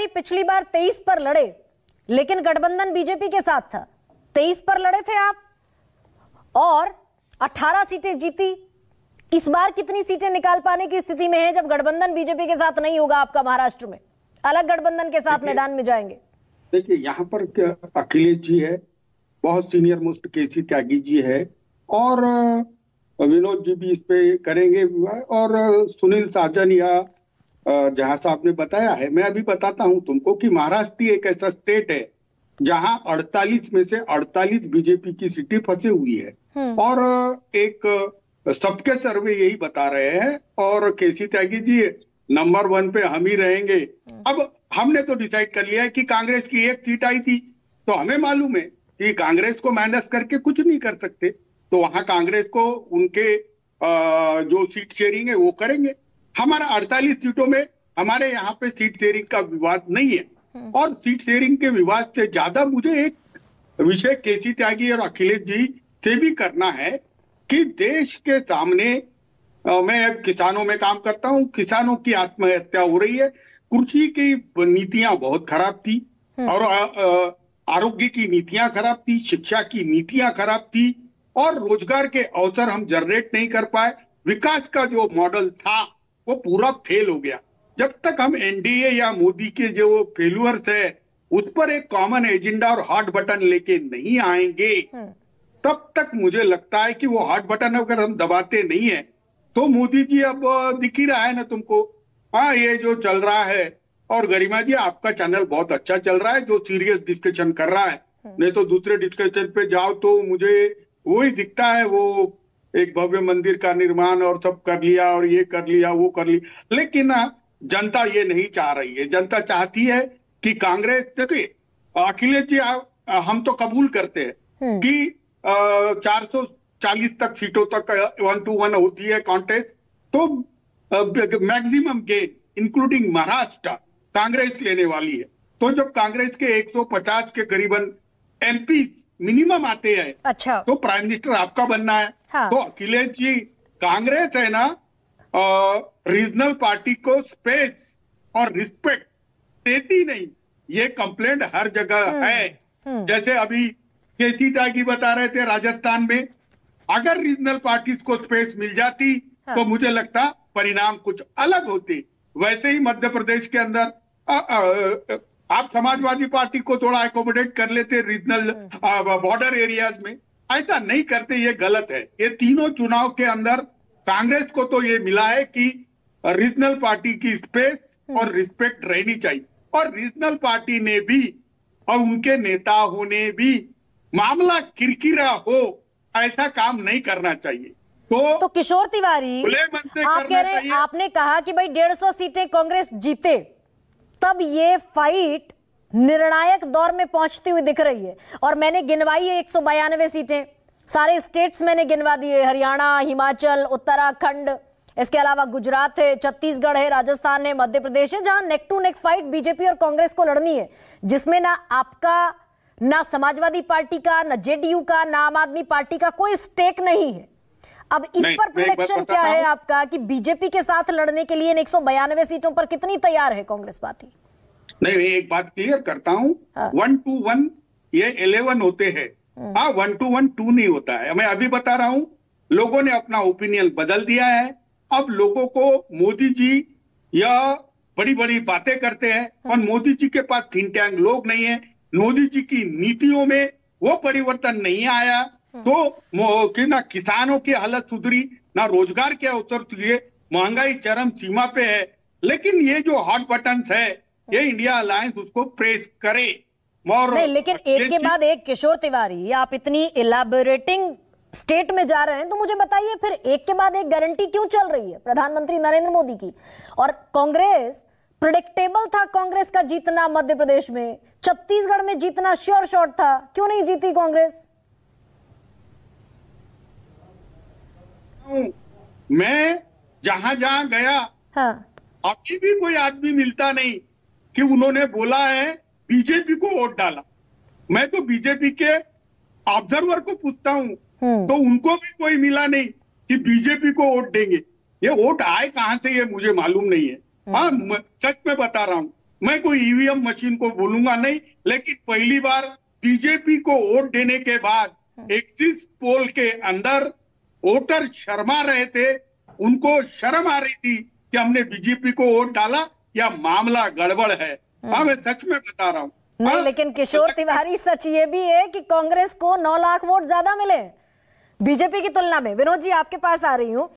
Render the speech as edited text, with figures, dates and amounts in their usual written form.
तिवारी पिछली बार 23 पर लड़े, लेकिन गठबंधन बीजेपी के साथ था। 23 पर लड़े थे आप और 18 सीटें जीती। इस बार कितनी सीटें निकाल पाने की स्थिति में है जब गठबंधन बीजेपी के साथ नहीं होगा आपका? महाराष्ट्र में अलग गठबंधन के साथ मैदान में जाएंगे। देखिए, यहाँ पर अखिलेश जी है, बहुत सीनियर मोस्ट केसी त्यागी जी है, और विनोद जी भी इस पे करेंगे, और सुनील साजन या जहां साहब ने बताया है। मैं अभी बताता हूं तुमको कि महाराष्ट्र एक ऐसा स्टेट है जहां 48 में से 48 बीजेपी की सीटें फंसी हुई है, और एक सबके सर्वे यही बता रहे हैं, और केसी त्यागी जी नंबर 1 पे हम ही रहेंगे। अब हमने तो डिसाइड कर लिया है कि कांग्रेस की 1 सीट आई थी, तो हमें मालूम है कि कांग्रेस को माइनस करके कुछ नहीं कर सकते, तो वहां कांग्रेस को उनके जो सीट शेयरिंग है वो करेंगे। हमारा 48 सीटों में हमारे यहाँ पे सीट शेयरिंग का विवाद नहीं है, और सीट शेयरिंग के विवाद से ज्यादा मुझे एक विषय केसी त्यागी और अखिलेश जी से भी करना है कि देश के सामने, मैं अब किसानों में काम करता हूं, किसानों की आत्महत्या हो रही है, कृषि की नीतियां बहुत खराब थी, और आरोग्य की नीतियां खराब थी, शिक्षा की नीतियां खराब थी, और रोजगार के अवसर हम जनरेट नहीं कर पाए। विकास का जो मॉडल था वो पूरा फेल हो गया। जब तक हम एनडीए या मोदी के जो फेल्यूअर्स है उस पर एक कॉमन एजेंडा और हॉट बटन लेके नहीं आएंगे, तब तक मुझे लगता है कि वो हॉट बटन अगर हम दबाते नहीं है तो मोदी जी, अब दिख ही रहा है ना तुमको, हाँ ये जो चल रहा है। और गरिमा जी, आपका चैनल बहुत अच्छा चल रहा है जो सीरियस डिस्कशन कर रहा है, नहीं तो दूसरे डिस्कशन पे जाओ तो मुझे वही दिखता है, वो एक भव्य मंदिर का निर्माण और सब कर लिया, और ये कर लिया, वो कर लिया। लेकिन जनता ये नहीं चाह रही है। जनता चाहती है कि कांग्रेस, देखिए अखिलेश जी, हम तो कबूल करते हैं कि 440 तक सीटों तक 1 to 1 होती है कॉन्टेस्ट, तो maximum gain including Maharashtra Congress लेने वाली है। तो जब कांग्रेस के 150 के करीबन एमपी मिनिमम आते हैं, अच्छा, तो प्राइम मिनिस्टर आपका बनना है। हाँ। तो अखिलेश जी, कांग्रेस है ना, रीजनल पार्टी को स्पेस और रिस्पेक्ट देती नहीं, ये कंप्लेंट हर जगह है। जैसे अभी केसी त्यागी बता रहे थे, राजस्थान में अगर रीजनल पार्टीज को स्पेस मिल जाती तो मुझे लगता परिणाम कुछ अलग होते। वैसे ही मध्य प्रदेश के अंदर आप समाजवादी पार्टी को थोड़ा एकोमोडेट कर लेते रीजनल बॉर्डर एरियाज में, ऐसा नहीं करते, ये गलत है। ये तीनों चुनाव के अंदर कांग्रेस को तो ये मिला है कि रीजनल पार्टी की स्पेस और रिस्पेक्ट रहनी चाहिए, और रीजनल पार्टी ने भी और उनके नेताओं ने भी मामला किरकिरा हो ऐसा काम नहीं करना चाहिए। तो किशोर तिवारी, आप कह रहे हैं, आपने कहा कि भाई 150 सीटें कांग्रेस जीते, तब ये फाइट निर्णायक दौर में पहुंचती हुई दिख रही है। और मैंने गिनवाई है 192 सीटें, सारे स्टेट्स मैंने गिनवा दिए, हरियाणा, हिमाचल, उत्तराखंड, इसके अलावा गुजरात है, छत्तीसगढ़ है, राजस्थान है, मध्य प्रदेश है, जहां neck to neck fight BJP और कांग्रेस को लड़नी है, जिसमें ना आपका, ना समाजवादी पार्टी का, ना जेडीयू का, ना आम आदमी पार्टी का कोई स्टेक नहीं है। अब इस पर प्रेडिक्शन क्या है आपका कि बीजेपी के साथ लड़ने के लिए 192 सीटों पर कितनी तैयार है कांग्रेस पार्टी? नहीं, एक बात क्लियर करता हूं, 1 to 1 ये 11 होते हैं, 1 to 1 2 नहीं होता है। मैं अभी बता रहा हूं, लोगों ने अपना ओपिनियन बदल दिया है। अब लोगों को मोदी जी या बड़ी बड़ी बातें करते हैं, और मोदी जी के पास थिंक टैंक लोग नहीं है, मोदी जी की नीतियों में वो परिवर्तन नहीं आया, तो कि ना किसानों की हालत सुधरी, ना रोजगार के अवसर सुधरे, महंगाई चरम सीमा पे है। लेकिन ये जो हॉट बटन्स है, ये इंडिया अलायंस उसको प्रेस करे। और नहीं, लेकिन एक के बाद एक, किशोर तिवारी, आप इतनी इलैबोरेटिंग स्टेट में जा रहे हैं, तो मुझे बताइए फिर एक के बाद एक गारंटी क्यों चल रही है प्रधानमंत्री नरेंद्र मोदी की? और कांग्रेस, प्रेडिक्टेबल था कांग्रेस का जीतना मध्य प्रदेश में, छत्तीसगढ़ में जीतना श्योर शॉट था, क्यों नहीं जीती कांग्रेस? मैं जहां जहां गया, अभी भी कोई आदमी मिलता नहीं कि उन्होंने बोला है बीजेपी को वोट डाला। मैं तो बीजेपी के ऑब्जर्वर को पूछता हूं, तो उनको भी कोई मिला नहीं कि बीजेपी को वोट देंगे। ये वोट आए कहां से ये मुझे मालूम नहीं है। हाँ, सच में बता रहा हूं, मैं कोई ईवीएम मशीन को बोलूंगा नहीं, लेकिन पहली बार बीजेपी को वोट देने के बाद एक्सिस पोल के अंदर वोटर शर्मा रहे थे, उनको शर्म आ रही थी कि हमने बीजेपी को वोट डाला या मामला गड़बड़ है। हाँ, मैं सच में बता रहा हूँ। नहीं, लेकिन किशोर तिवारी सच ये भी है कि कांग्रेस को 9 लाख वोट ज्यादा मिले बीजेपी की तुलना में। विनोद जी आपके पास आ रही हूँ।